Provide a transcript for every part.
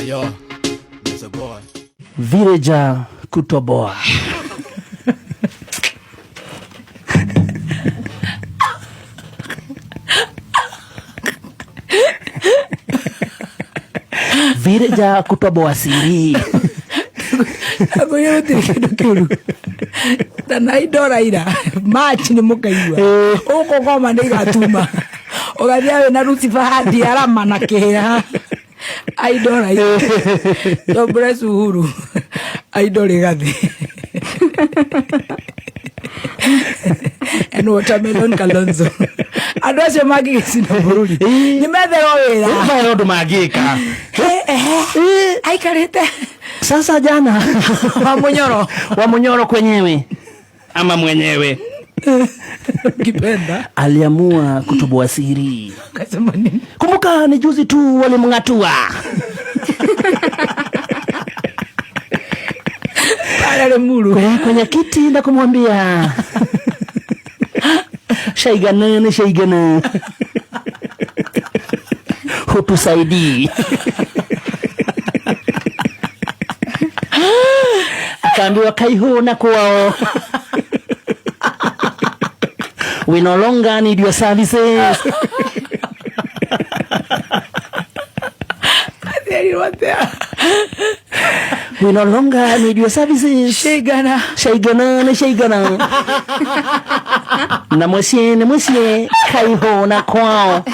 Yo, there's a boy. Vireja kutoboa. Vireja kutoboa siri. Ako yote kidogo. Tanaidora ira. Machi ni mukaiwa. Uko koma ndigatuma. Ogathia na Lucifer hadi arama na kehera. Aidora ira. So bless Uhuru. Aidora gathi. And watermelon Kalonzo. Adose magi sino bururi. Nimethero wira. Wewe ndo magika. Ai karete. Sasa jana wa Munyoro kwenyewe ama mwenyewe kipenda aliamua kutoboa siri. Akasema nini? Kumbuka ni juzi tu walimngatua. Pale mulu Kwenye kiti na kumwambia shaigana hutusaidii. Akaambiwa kaiho na kwao. We no longer need your services. We no longer need your services. Shaigana. Na mwesie kaiho na kwao.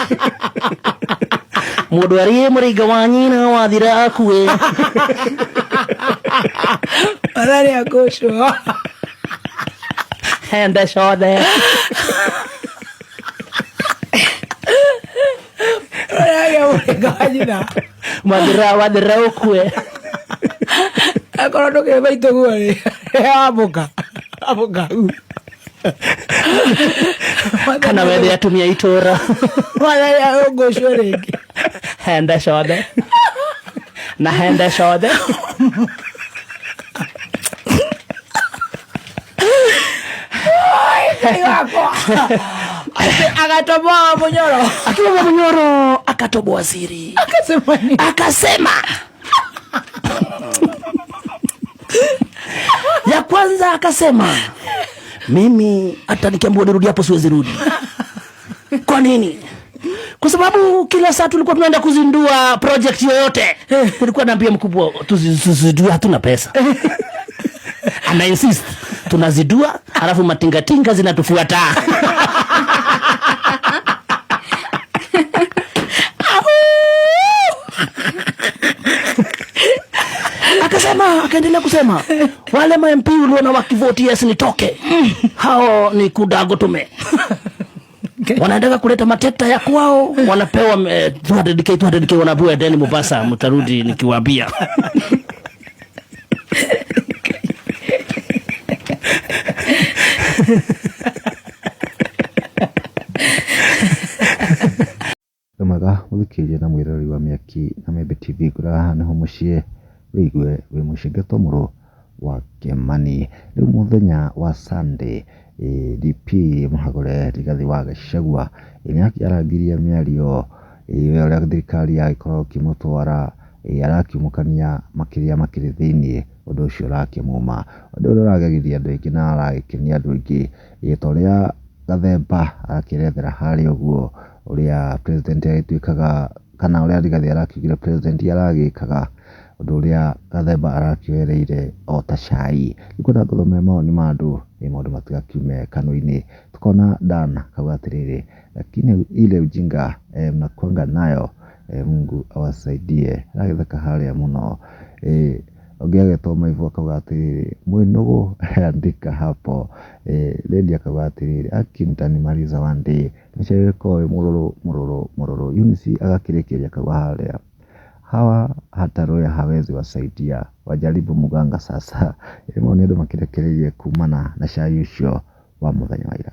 Muduarie muriga wanyina wathira akue. Arari agosho. Henda shode. Arari muriga wanyina. Wathira ukue. Akoro ke baito guari. Abuka. Kana wewe atumia itora. Arari agosho rege. Henda shode. Na henda shode. Akatoboa Munyoro. Akiwa Munyoro akatoboa siri. Akasema nini? Akasema ya kwanza akasema mimi hata nikiambiwa nirudi hapo siwezi rudi. Kwa nini? Kwa sababu kila saa tulikuwa tunaenda kuzindua project yoyote. Tulikuwa naambia mkubwa tuzidua hatuna pesa. Ana insist tunazidua alafu matingatinga zinatufuata. Akaendelea kusema wale MP uliona wakivoti yes nitoke. Hao ni kudago tume. Wanataka kuleta mateta ya kwao, wanapewa 200k wanapewa deni Mombasa, mtarudi nikiwaambia. Kamaga muthikirije na mwirori wa Miaki na Membe TV kura niho mucie wigwe we mushigato muro wa Kimani. Riu muthenya wa Sunday DP Muhagũre Rigathi wa Gachagua ni akiarangiria miario uria thirikari ya ikorwo kimutwara arakiumukania makiri thiini undu ucio urakimuma undu uria uragegithia andu aingi na aragikenia andu aingi itoria Gathemba akirethera hari uguo uria president agituikaga kana uria Rigathi arakiugire president aragikaga undu uria Gathemba arakioereire o ta cai ikona thome maoni ma andu maundu matigakiume kanua-ini tukona Dan kauga atiriri lakini ile ujinga mnakuanga nayo Mungu awasaidie agitheka haria muno ongeagetoma hivyo akauga atiriri mwinogo andika hapo Lady akauga atiriri akintanimaliza one day mshaweko mururu Eunice agakirekeria akauga haria hawa hata roya hawezi wasaidia wajaribu muganga sasa. Maoni ndio makirekererie kumana na cai ucio wa muthenya wa ira.